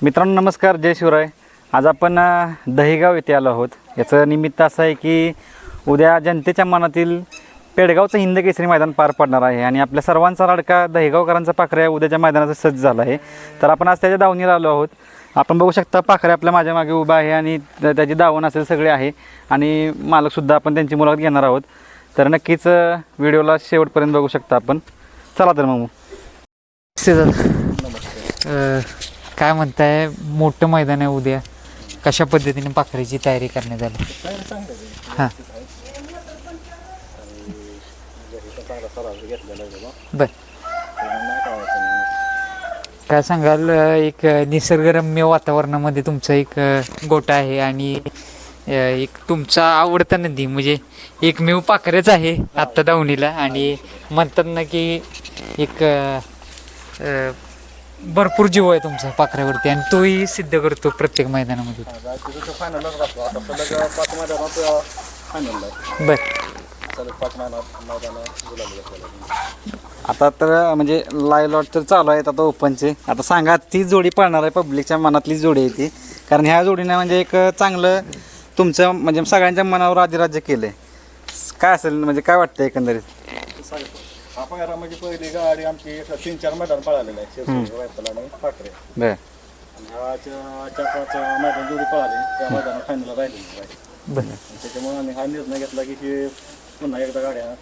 मित्रांनो नमस्कार, जय शिवराय. आज आपण दहिगाव येथे आलो आहोत. याचं निमित्त असं आहे की उद्या जनतेच्या मनातील पेडगावचं हिंद केसरी मैदान पार पडणार आहे आणि आपल्या सर्वांचा लाडका दहिगावकरांचा पाखऱ्या उद्याच्या मैदानाचा सज्ज झाला आहे. तर आपण आज त्याच्या दावणीला आलो आहोत. आपण बघू शकता पाखऱ्या आपल्या माझ्या मागे उभा आहे आणि त्याची दावण असेल सगळे आहे आणि मालकसुद्धा आपण त्यांची मुलाखत घेणार आहोत. तर नक्कीच व्हिडिओला शेवटपर्यंत बघू शकता आपण. चला तर मग काय म्हणताय, मोठं मैदान आहे उद्या, कशा पद्धतीने पाखरीची तयारी करण्यात आली? हां बर, काय सांगाल? एक निसर्गरम्य वातावरणामध्ये तुमचा एक गोठा आहे आणि एक तुमचा आवडता नदी म्हणजे एकमेव पाखरेच आहे आत्ता दावणीला आणि म्हणतात ना की एक भरपूर जीव आहे तुमचा पाखऱ्यावरती आणि तोही सिद्ध करतो प्रत्येक मैदानामध्ये. बर, आता तर म्हणजे लाईव्ह लॉट तर चालू आहेत आता ओपनचे. आता सांगा ती जोडी पळणार आहे, पब्लिकच्या मनातली जोडी आहे ती, कारण ह्या जोडीने म्हणजे एक चांगलं तुमचं म्हणजे सगळ्यांच्या मनावर अधिराज्य केलं आहे. काय असेल म्हणजे काय वाटतं एकंदरीत? पायरा म्हणजे पहिली गाडी आमची 3-4 मैदान पळालेलं आहे, शेवटी आणि पाखरे. बरं, आणि 4-5 मैदान जोडी पळाली, त्या मैदानात फायनल राहिली. बरं. त्याच्यामुळे आम्ही हा निर्णय घेतला की पुन्हा एकदा गाड्या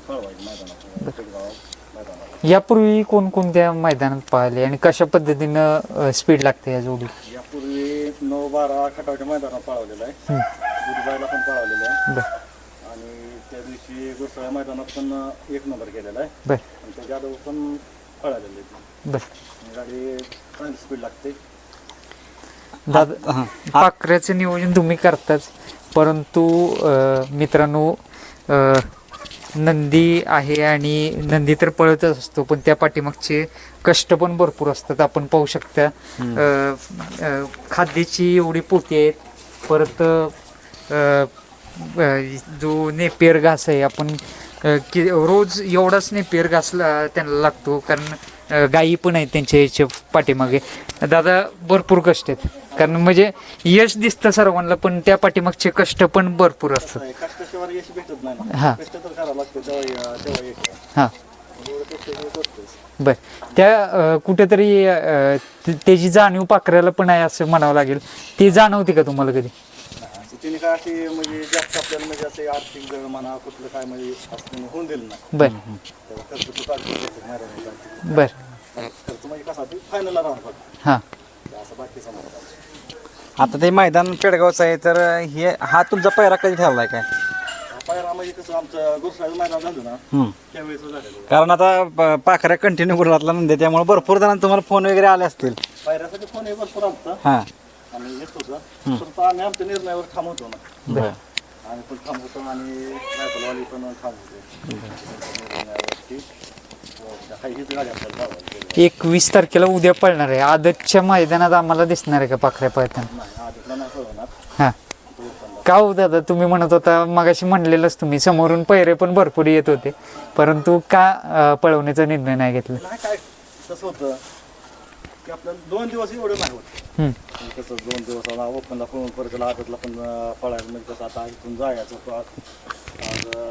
पळवायची मैदानात. यापूर्वी कोणकोणत्या मैदानात पाहिले आणि कशा पद्धतीनं स्पीड लागते या जोडी? यापूर्वी 9-12 खटावच्या मैदानात पळवलेलं आहे, गुरुबाईला पण पळवलेलं आहे आणि त्या दिवशी गुरसाळ्या मैदानात पण 1 नंबर केलेला आहे. बर, आणि त्याच्या अगोदर पण पळालेलं आहे. बर. गाडी चांगली स्पीड लागते. दादा, पाखऱ्याचं नियोजन तुम्ही करताच, परंतु मित्रांनो, नंदी आहे आणि नंदी तर पळतच असतो, पण त्या पाठीमागचे कष्ट पण भरपूर असतात. आपण पाहू शकता खाद्याची एवढी पोती आहेत, परत जो नेपियर घास आहे आपण की रोज एवढाच नेपियर घास त्यांना लागतो, कारण गायी पण आहेत त्यांच्या याच्या पाठीमागे. दादा, भरपूर कष्ट आहेत, कारण म्हणजे यश दिसतं सर्वांना, पण त्या पाठीमागचे कष्ट पण भरपूर असतात. कष्टाशिवाय यश भेटत नाही ना. हां कष्ट तर करावं लागतं तेव्हा यश. हां, एवढं कष्ट करतोच. बर. त्या कुठेतरी त्याची जाणीव पाखऱ्याला पण आहे असं म्हणावं लागेल. ती जाणवते का तुम्हाला कधी? तिने काय अशी म्हणजे जास्त आपल्याला म्हणजे असे आर्थिक जळ म्हणा कुठलं काय म्हणजे असं होऊन दिलं नाही. बर, तेव्हा खर्च तू काढतो. बर. खर्च म्हणजे कसा फायनलला राहणार हां, असं बाकी समजा. आता ते मैदान पेडगावचं आहे, तर हा तुमचा पहिरा कधी ठरलाय काय? पायरा म्हणजे कसं आमचं गुरसाळ्याचं मैदान झालं ना त्यावेळेस झालेलं. कारण आता पाखऱ्या कंटिन्यू गुलातला नंदी, त्यामुळे भरपूर जणांना तुम्हाला फोन वगैरे आले असतील. पायऱ्यासाठी फोन हे भरपूर आमचा हां, आणि येत होता, पण आम्ही आमच्या निर्णयावर ठाम होतो ना. बरं. आम्ही पण ठाम होतो आणि रायफलवाली पण ठाम होते निर्णयावरती. हीच गाडी आपल्याला धावायला 21 तारखेला उद्या पळणार आहे. आदतच्या मैदानात आम्हाला दिसणार आहे का पाखऱ्या पळताना? नाही आधीला नाही पळवणार. हां, का हो दादा? तुम्ही म्हणत होता मगाशी, म्हणलेलंच तुम्ही, समोरून पैरे पण भरपूर येत होते, परंतु का पळवण्याचा निर्णय नाही घेतला? नाही काय तसं होतं की आपल्याला 2 दिवस एवढं नाही होत. कसं 2 दिवस ओपनला पळून परत आदतला पण पळायला म्हणजे कसं आता इथून जायचं आज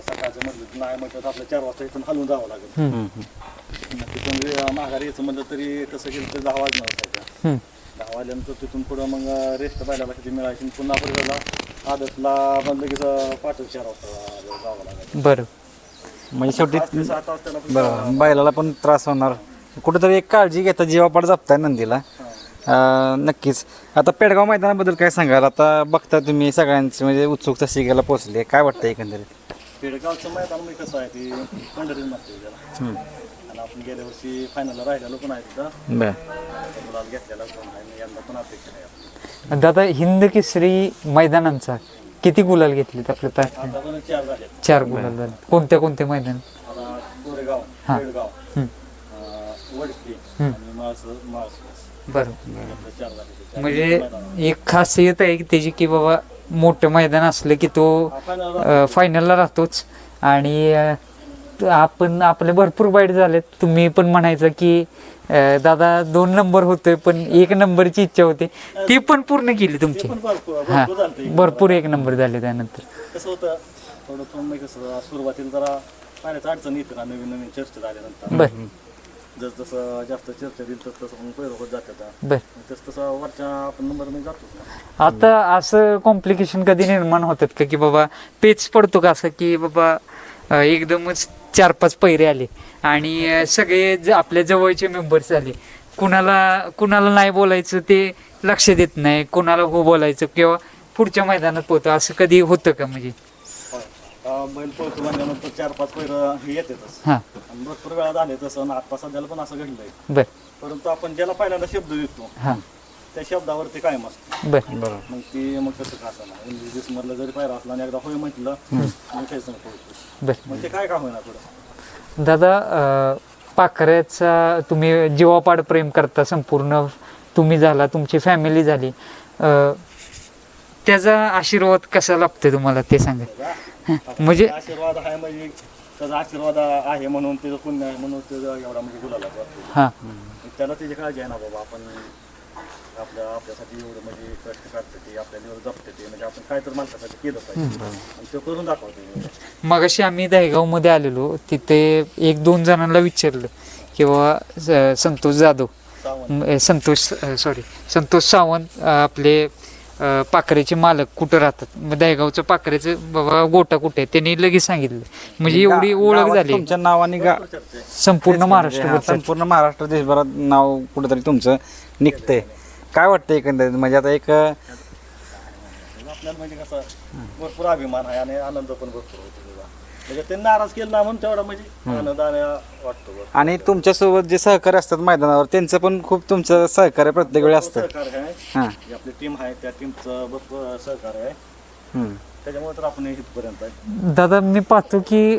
सकाळचं म्हटलं नाही म्हटलं तर आपल्या 4 वाजता इथून हलवून जावं लागेल. तिथून माघारी यायचं म्हटलं तरी कसं गेलं तर 10 वाजणार होत्या. 10 वाजल्यानंतर तिथून पुढं मग रेस्ट पाहिल्याला किती मिळायची, पुन्हा परत आदतला म्हणलं की पाठच 4 वाजता जावं लागेल. बरं, म्हणजे शेवटी 7 वाजता बरं बैलाला पण त्रास होणार. कुठेतरी एक काळजी घेता, जीवापाड जपताय नंदीला. नक्कीच. आता पेडगाव मैदानाबद्दल काय सांगाल? आता बघता तुम्ही सगळ्यांची म्हणजे उत्सुकता शिकायला पोहोचली, काय वाटतं एकंदरीत? पेडगावचं मैदान म्हणजे कसं आहे ते पंढरी नसते त्याला, आणि आपण गेल्या वर्षी फायनलला राहिलेलो पण आहे तिथं. बरं, गुलाल घेतलेला पण आहे, यंदा पण अपेक्षा आहे आपली. दादा, हिंद केसरी मैदानांचा किती गुलाल घेतलेत आपल्या तास? आता पण 4 झाले. 4 गुलाल झाले. कोणत्या कोणत्या मैदान? आता कोरेगाव, पेडगाव, वडकी आणि माळस. बरं, 4 झाले. म्हणजे एक खासियत आहे की त्याची की बाबा मोठं मैदान असलं की तो फायनलला राहतोच आणि आपण आपले भरपूर वाईट झालेत. तुम्ही पण म्हणायचं की दादा 2 नंबर होतोय पण 1 नंबरची इच्छा होती ती पण पूर्ण केली ते तुमची. पण भरपूर हा भरपूर झालं भरपूर 1 नंबर झाले त्यानंतर. कसं होतं थोडं थोडं म्हणजे कसं सुरुवातीला जरा पाण्याचं अडचण येते ना नवीन नवीन चर्चा झाल्यानंतर. बर जस जसं जास्त चर्चा दिली तस तसं मग पैर होत जातात बर. तस तसं वरच्या आपण नंबर मध्ये जातोच ना. आता असं कॉम्प्लिकेशन कधी निर्माण होतात का की बाबा पेच पडतो का असं की बाबा एकदमच 4-5 पैरे आले आणि सगळे आपल्या जवळचे मेंबर्स आले, कुणाला नाही बोलायचं ते लक्ष देत नाही, कुणाला हो बोलायचं किंवा पुढच्या मैदानात पोहतं असं कधी होतं का? म्हणजे बैल पळतो म्हणल्यानंतर 4-5 पैर हे येतातच हां आणि भरपूर वेळा झाले तसं आणि आता सध्याला पण असं घडलंय. बर परंतु आपण ज्याला पहिल्यांदा शब्द देतो हां त्या शब्दावरती कायम असतो. बर मग ती मग कसं का असं ना इंग्लिश मधलं जरी पायरा असला आणि एकदा होय म्हटलं मग काही सांगतो बर. मग ते काय का होईना पुढं. दादा पाखऱ्याचा तुम्ही जीवापाड प्रेम करता, संपूर्ण तुम्ही झाला, तुमची फॅमिली झाली, त्याचा आशीर्वाद कसा लाभतो तुम्हाला ते सांगा. म्हणजे आशीर्वाद आहे म्हणजे त्याचा आशीर्वाद आहे म्हणून त्याचं पुण्य आहे म्हणून त्याचा एवढा म्हणजे गुलाला वाटतो. हां त्याला त्याची काळजी आहे ना बाबा आपण आपल्यासाठी एवढं म्हणजे कष्ट करते ते आपल्याला एवढं जपते ते म्हणजे आपण काय तर माणसासाठी केलं पाहिजे आणि ते करून दाखवते. मगाशी आम्ही दहेगावमध्ये आलेलो, तिथे 1-2 जणांना विचारलं किंवा संतोष जाधव संतोष सावंत आपले पाखरेचे मालक कुठं राहतात, मग दहेगावचं पाखरेचं बाबा गोटा कुठे आहे, त्यांनी लगेच सांगितलं. म्हणजे एवढी ओळख गावात झाली तुमच्या नावाने संपूर्ण महाराष्ट्र. संपूर्ण महाराष्ट्र देशभरात नाव कुठेतरी तुमचं निघतंय. काय वाटतं एकंदरीत म्हणजे आता एक आपल्याला म्हणजे कसं भरपूर अभिमान आहे आणि आनंद पण भरपूर होतो त्याचा. म्हणजे ते नाराज केलं ना म्हणून तेवढा म्हणजे आनंदाने वाटतो बरं. आणि तुमच्यासोबत जे सहकारी असतात मैदानावर त्यांचं पण खूप तुमचं सहकार्य प्रत्येक वेळी असतं. सहकार्य आहे हां जी आपली टीम आहे त्या टीमचं भरपूर सहकार्य आहे हम्म. त्याच्यामुळे तर आपण इथपर्यंत आहे. दादा मी पाहतो की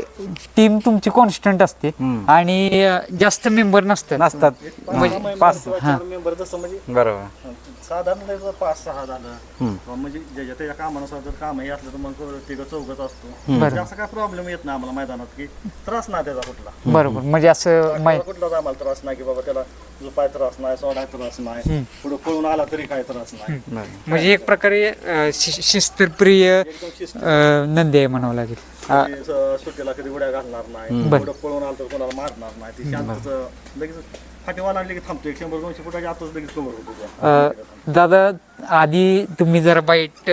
टीम तुमची कॉन्स्टंट असते हम्म. आणि जास्त मेंबर नसतात. नसतात. पाच मेंबर जसं म्हणजे बरोबर. साधारण 5-6 झालं म्हणजे ज्याच्या त्याच्या कामानुसार जर काम हे असलं तर मग 3-4 असतो. म्हणजे असं काय प्रॉब्लेम येत नाही आम्हाला मैदानात की त्रास नाही त्याचा कुठला. बरोबर. म्हणजे असं कुठलाच आम्हाला त्रास नाही की बाबा त्याला तुझं पाय त्रास नाही सोडाय त्रास नाही पुढे पळून आला तरी काय त्रास नाही. म्हणजे एक प्रकारे शिस्तप्रिय एकदम शिस्त नंदी आहे म्हणावं लागेल. कधी सुट्टीला कधी उड्या घालणार नाही, पुढे पळून आलं तर कोणाला मारणार नाही. ती शांतच लगेच फाटीवाला लागली की थांबतो. 100-200 फुटाच्या आतच लगेच कव्हर होतो. दादा आधी तुम्ही जरा बाईट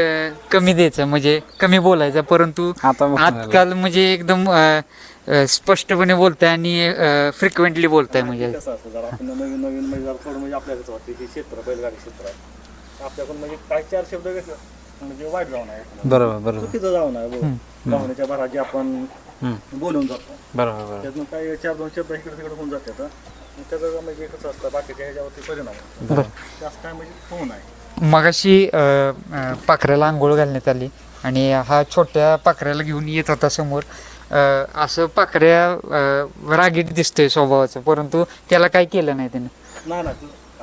कमी द्यायचं म्हणजे कमी बोलायचं, परंतु आता आजकाल म्हणजे एकदम स्पष्टपणे बोलताय आणि फ्रिक्वेंटली बोलताय. म्हणजे कसं असतं जरा आपण नवीन नवीन म्हणजे जरा थोडं म्हणजे आपल्याला कसं वाटतं हे क्षेत्र बैलगाडी क्षेत्र आहे आपल्याकडून म्हणजे काही 4 शब्द कसं म्हणजे वाईट जाऊन आहे बरोबर बरोबर चुकीचं जाऊन आहे भावनेच्या भरात जे आपण बोलून जातो बरोबर. त्यातून काही 4-2 शब्द इकडे तिकडे होऊन जातात. त्याचं म्हणजे कसं असतं बाकीच्या ह्याच्यावरती परिणाम होतो. जास्त काय म्हणजे होऊ नये. मगाशी पाखऱ्याला आंघोळ घालण्यात आली आणि हा छोट्या पाखऱ्याला घेऊन येत होता समोर. असं पाखऱ्या रागीट दिसतोय स्वभावाचं, परंतु त्याला काय केलं नाही त्याने. नाही ना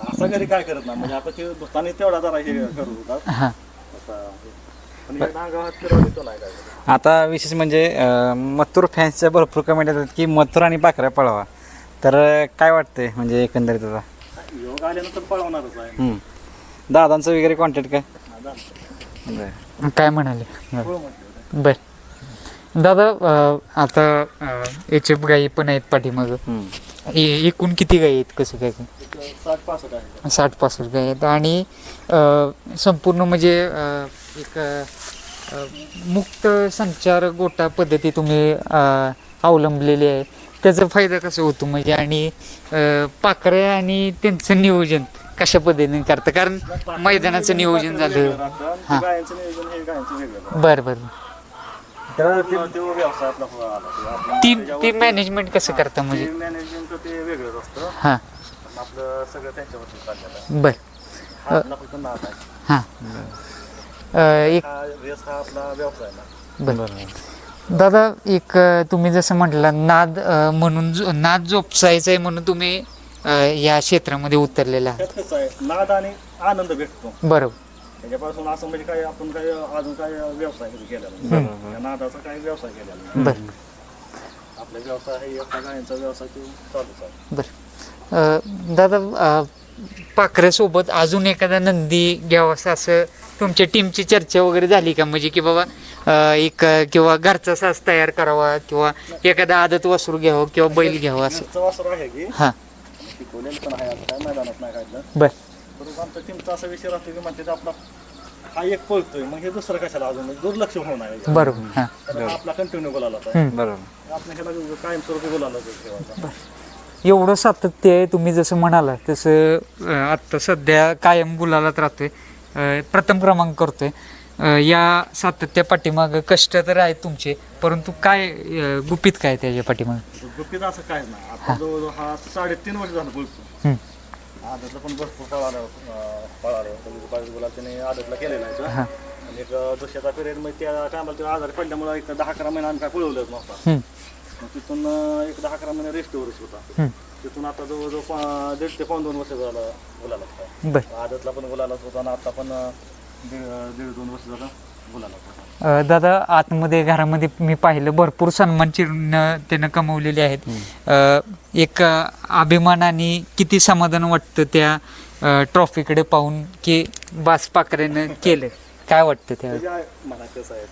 असं घरी काय करत नाही म्हणजे आता ते दुसऱ्याने तेवढा जरा हे करू होतात हां पण एकदा अंगावर फिरवली तो नाही काय करत. आता विशेष म्हणजे मथुर फॅन्सच्या भरपूर कमेंट येतात की मथुर आणि पाखऱ्या पळवा, तर काय वाटतंय म्हणजे एकंदरीत आता योग आल्यानंतर पळवणारच आहे. दादांचं वगैरे कॉन्टॅक्ट काय? दादा. काय म्हणाले. हो म्हटलं. बर दादा आता HF गाई पण आहेत पाठीमागं. एकूण किती गाई आहेत कसं काय? 60-65 आहे. 60-65 गाई आहेत आणि संपूर्ण म्हणजे एक मुक्त संचार गोटा पद्धती तुम्ही अवलंबलेली आहे. त्याचा फायदा कसा होतो म्हणजे आणि पाखऱ्या आणि त्यांचं नियोजन कशा पद्धतीने करतं, कारण मैदानाचं नियोजन झालं. हां गायांचं नियोजन हे गायांचं वेगळं. बरं बरं. तो व्यवसाय आपला आला ती मॅनेजमेंट कसं करता म्हणजे. मॅनेजमेंटचं ते वेगळंच असतं. हां आपलं सगळं त्यांच्यावरती चाललेलं आहे. बरं आपला फक्त नाद आहे. हां एक हा रेस हा आपला व्यवसाय ना. बरं दादा एक तुम्ही जसं म्हटलं नाद म्हणून नाद जोपासायचा आहे म्हणून तुम्ही या क्षेत्रामध्ये उतरलेला आहात. त्यात कसं आहे नाद आणि आनंद भेटतो बरोबर. त्याच्यापासून असं म्हणजे काय आपण काय अजून काय व्यवसाय केलेला नाही. त्या नादाचा काही व्यवसाय केलेला नाही. बरं आपला व्यवसाय आहे आपला गायांचा व्यवसाय तो चालूच आहे. बरं दादा पाखऱ्यासोबत अजून एखादा नंदी घ्यावा असं तुमच्या टीमची चर्चा वगैरे झाली का? म्हणजे की बाबा एक किंवा घरचा साज तयार करावा किंवा एखादा आदत वासरू घ्यावं किंवा बैल घ्यावा असं. घरचं वासरू आहे की हां शिकवलेलं पण आहे, आता काय मैदानात नाही काढलं. बरं परंतु आमच्या टीमचा असा विषय राहतो की म्हणते आपला हा एक पळतोय मग हे दुसरं कशाला अजून म्हणजे दुर्लक्ष होणार आहे. बरोबर हां कारण आपला कंटिन्यू गोलाला आहे. बरोबर. आपण ह्याला कायमस्वरूपी गोलाला ठेवायचा. एवढं सातत्य आहे तुम्ही जसं म्हणाला तसं आत्ता सध्या कायम गुलालात राहतोय, प्रथम क्रमांक करतोय. या सातत्या पाठीमागं कष्ट तर आहेत तुमचे, परंतु काय गुपित काय त्याच्या पाठीमागं? गुपित असं काय नाही. आता जवळजवळ हा 3.5 वर्ष झालं बोलतो. आदतला पण भरपूर पळालं बोला त्याने आदतला केलेला आहे. हां आणि एक दुसऱ्याचा पिरियड मध्ये त्या टायमाला ते आजारी पडल्यामुळे एक 10-11 महिना आम्ही काय पळवलंच नव्हता. मग तिथून एक 10-11 महिने रेस्टवरच होता. तिथून आता जवळजवळ 1.5 ते 2 वर्ष झालं बोलायला. बरं आदतला पण बोलायलाच होता आणि आता पण 1.5-2 वर्ष झालं बोलायला होता. दादा आतमध्ये घरामध्ये मी पाहिलं भरपूर सन्मान चिन्ह त्यानं कमवलेले आहेत. एक अभिमान आणि किती समाधान वाटतं त्या ट्रॉफीकडे पाहून की बास पाखरेनं केलं. काय वाटतं त्या? त्याच्या म्हणा कसं आहे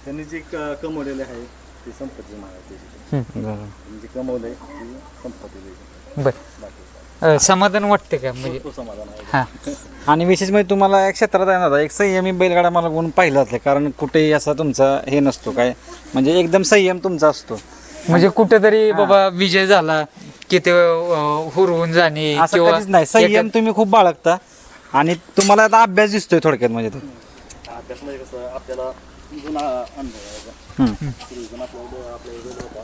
त्यांनी जे कमवलेले आहे ती संपत्ती म्हणा त्याची. जे कमवलंय ती संपत्ती त्याची. बरं समाधान वाटतं का? म्हणजे भरपूर समाधान आहे. हां आणि विशेष म्हणजे तुम्हाला या क्षेत्रात आहे ना एक संयमी बैलगाडा मला गुण पाहिला जातला, कारण कुठेही असा तुमचा हे नसतो काय, म्हणजे एकदम संयम तुमचा असतो. म्हणजे कुठेतरी बाबा विजय झाला की ते हुरवून जाणे असं कधीच नाही. संयम तुम्ही खूप बाळगता आणि तुम्हाला आता अभ्यास दिसतोय थोडक्यात. म्हणजे तो अभ्यास म्हणजे कसं आपल्याला जुना अनुभव आहे. पूर्वीजून आपल्या वेळ होता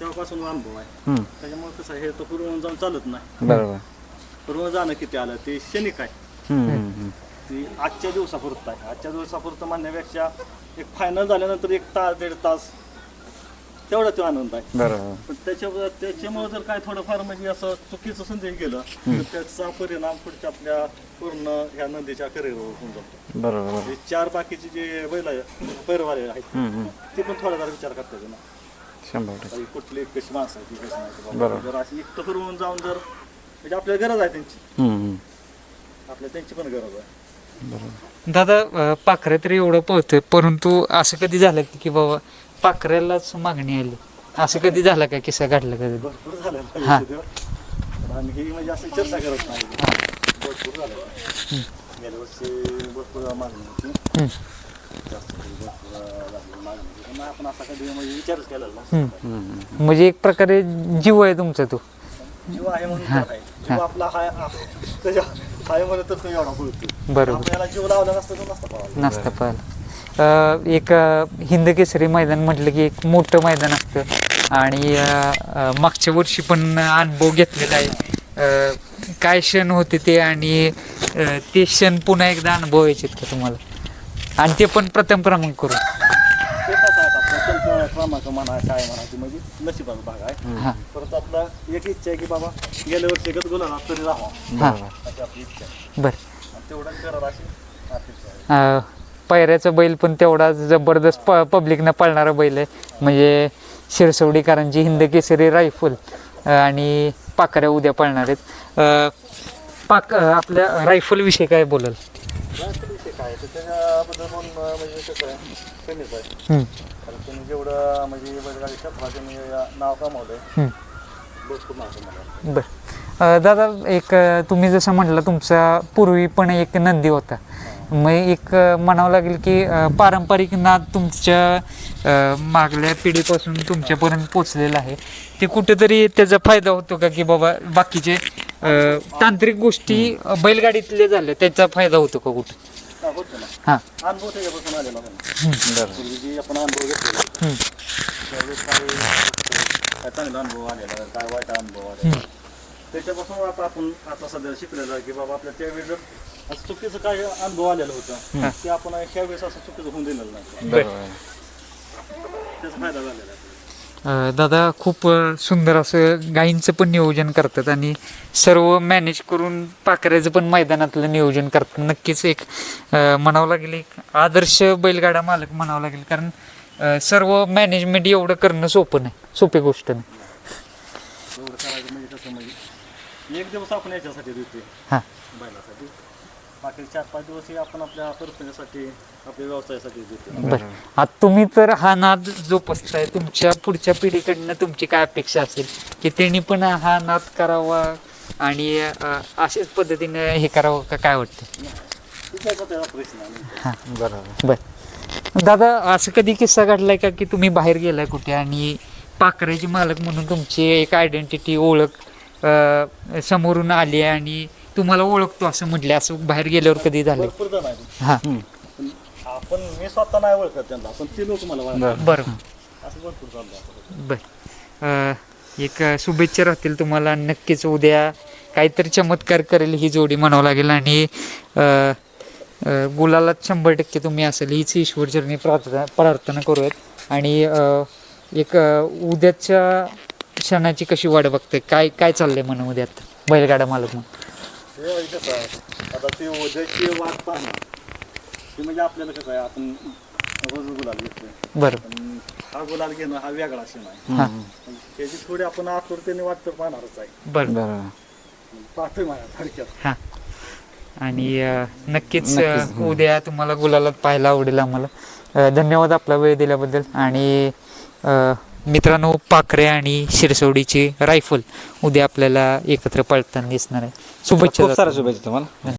तेव्हापासून अनुभव आहे. त्याच्यामुळे कसं हे तर पूर्वून जाऊन चालत नाही. बरोबर. पूर्व जाणं किती आलं ते क्षणिक आहे. ती आजच्या दिवसापुरतं आहे. आजच्या दिवसापुरतं म्हणण्यापेक्षा एक फायनल झाल्यानंतर 1 तास 1.5 तास तेवढा तो आनंद आहे. बरोबर. पण त्याच्यामुळे जर काय थोडंफार म्हणजे असं चुकीचं संदेश गेलं तर त्याचा परिणाम पुढच्या आपल्या पूर्ण ह्या नदीच्या करिअरवर होऊन जातो. बरोबर. हे 4 बाकीचे जे बैल पैरवाले आहेत ते पण थोडा जरा विचार करतात ना 100%. कुठली कशी माणसं आहे ती कशी नाही. बरोबर. जर अशी एकटं करून जाऊन जर म्हणजे आपल्याला गरज आहे त्यांची, आपल्याला त्यांची पण गरज आहे. दादा पाखरे तरी एवढं पळतोय, परंतु असं कधी झालं की बाबा पाखऱ्यालाच मागणी आली, असं कधी झालं का? किस्सा घडला कधी? भरपूर झालं हां. आणखी म्हणजे असं चर्चा करत नाही. भरपूर झालं. गेल्या वर्षी भरपूर मागणी होती. जास्त भरपूर झाली मागणी होती. पण आपण असा कधी म्हणजे विचारच केलेला नव्हता. म्हणजे एक प्रकारे जीव आहे तुमचा तो. जीव आहे म्हणून तर आहे. जीव आपला हाय त्याच्या हाय म्हणून तर तो एवढा बोलतो. बरोबर. आपल्याला जीव लावला नसता तो नसता पाहिला. नसतं पाहिलं. एक हिंद केसरी मैदान म्हटलं की एक मोठं मैदान असतं आणि मागच्या वर्षी पण अनुभव घेतलेला आहे. काय क्षण होते ते आणि ते क्षण पुन्हा एकदा अनुभवायचे का तुम्हाला? आणि ते पण प्रथम क्रमांक करून. ते कसं आहे आपलं क्रमांक म्हणा काय म्हणा ती म्हणजे नशिबाचा भाग आहे. हां परत आपला एक इच्छा आहे की बाबा गेल्या वर्षी गत गुलाला तरी राहावा हां अशी आपली इच्छा आहे. बरं. आणि तेवढंच करावं अशी अपेक्षा आहे. पायऱ्याचा बैल पण तेवढा जबरदस्त पब्लिकनं पळणारा बैल आहे. म्हणजे शिरसवडीकरांची हिंद केसरी रायफल आणि पाखऱ्या उद्या पळणार आहेत. आपल्या रायफल विषयी काय बोलाल? विषय काय तर त्याच्याबद्दल पण म्हणजे कसं आहे कमीच आहे. कारण त्यांनी जेवढं म्हणजे बैलगाडी क्षेत्रात त्यांनी नाव कमावलंय भरपूर नाव कमावलं. बरं दादा एक तुम्ही जसं म्हटलं तुमचा पूर्वी पण एक नंदी होता. मग एक म्हणावं लागेल की पारंपरिक नाद तुमच्या मागल्या पिढीपासून तुमच्यापर्यंत पोचलेला आहे. ते कुठेतरी त्याचा फायदा होतो का की बाबा बाकीचे तांत्रिक गोष्टी बैलगाडीतले झाल्या त्याचा फायदा होतो का कुठे? होतो ना हां अनुभव त्याच्यापासून आलेला आहे. पूर्वी जी आपण अनुभव घेतलेला त्यावेळेस काय चांगला अनुभव आलेला काय वाईट अनुभव आलेला त्याच्यापासून आता सध्या शिकलेलं आहे की बाबा आपल्या त्यावेळेस जर असं चुकीचं काय अनुभव आलेलं होतं ते आपण ह्या वेळेस असं चुकीचं होऊन दिलेलं नाही. त्याचा फायदा झालेला आहे. दादा खूप सुंदर असं गाईंचं पण नियोजन करतात आणि सर्व मॅनेज करून पाखऱ्याचं पण मैदानातलं नियोजन करतात. नक्कीच एक म्हणावं लागेल एक आदर्श बैलगाडा मालक म्हणावं लागेल. कारण सर्व मॅनेजमेंट एवढं करणं सोपं नाही, सोपी गोष्ट नाही. एवढं करायचं म्हणजे कसं म्हणजे एक दिवस आपण याच्यासाठी देतोय हां बैलासाठी, बाकी 4-5 दिवस हे आपण आपल्या परपंचासाठी आपल्या व्यवसायासाठी देतो. बरं. आता तुम्ही तर हा नाद जोपासताय, तुमच्या पुढच्या पिढीकडनं तुमची काय अपेक्षा असेल की त्यांनी पण हा नाद करावा आणि अशाच पद्धतीने हे करावं का, काय वाटतं? त्याचा प्रश्न आहे. हां बरोबर. बर दादा, असं कधी किस्सा घडलाय का की तुम्ही बाहेर गेलाय कुठे आणि पाखराचे मालक म्हणून तुमची एक आयडेंटिटी, ओळख समोरून आली आणि तुम्हाला ओळखतो असं म्हटलं, असं बाहेर गेल्यावर कधी झालं? भरपूर जण आहे हां पण आपण, मी स्वतः नाही ओळखत त्यांना, पण ती लोक मला ओळखतात. बरं असं भरपूर चाललं असं. बर. एक शुभेच्छा राहतील तुम्हाला. नक्कीच उद्या काहीतरी चमत्कार करेल ही जोडी म्हणावं लागेल आणि गुलालात 100% तुम्ही असेल हीच ईश्वरचरणी प्रार्थना करूयात. आणि एक उद्याच्या क्षणाची कशी वाट बघते, काय काय चाललंय म्हणून उद्यात बैलगाडा मालक म्हणून? हे कसं आहे, आता ती उद्याची वाट पाहणं ती म्हणजे आपल्याला कसं आहे, आपण रोज गुलाल घेतोय, बरं. पण हा गुलाल घेणं हा वेगळा क्षण आहे. हां त्याची थोडी आपण आतुरतेने वाट तर पाहणारच आहे. बरं. बरोबर. पाहतोय माझ्या थोडक्यात. हां आणि नक्कीच उद्या तुम्हाला गुलालात पाहायला आवडेल आम्हाला. धन्यवाद आपला वेळ दिल्याबद्दल. आणि मित्रांनो, पाखरे आणि शिरसवडीची रायफल उद्या आपल्याला एकत्र पळताना दिसणार आहे. शुभेच्छा. खूप साऱ्या शुभेच्छा तुम्हाला.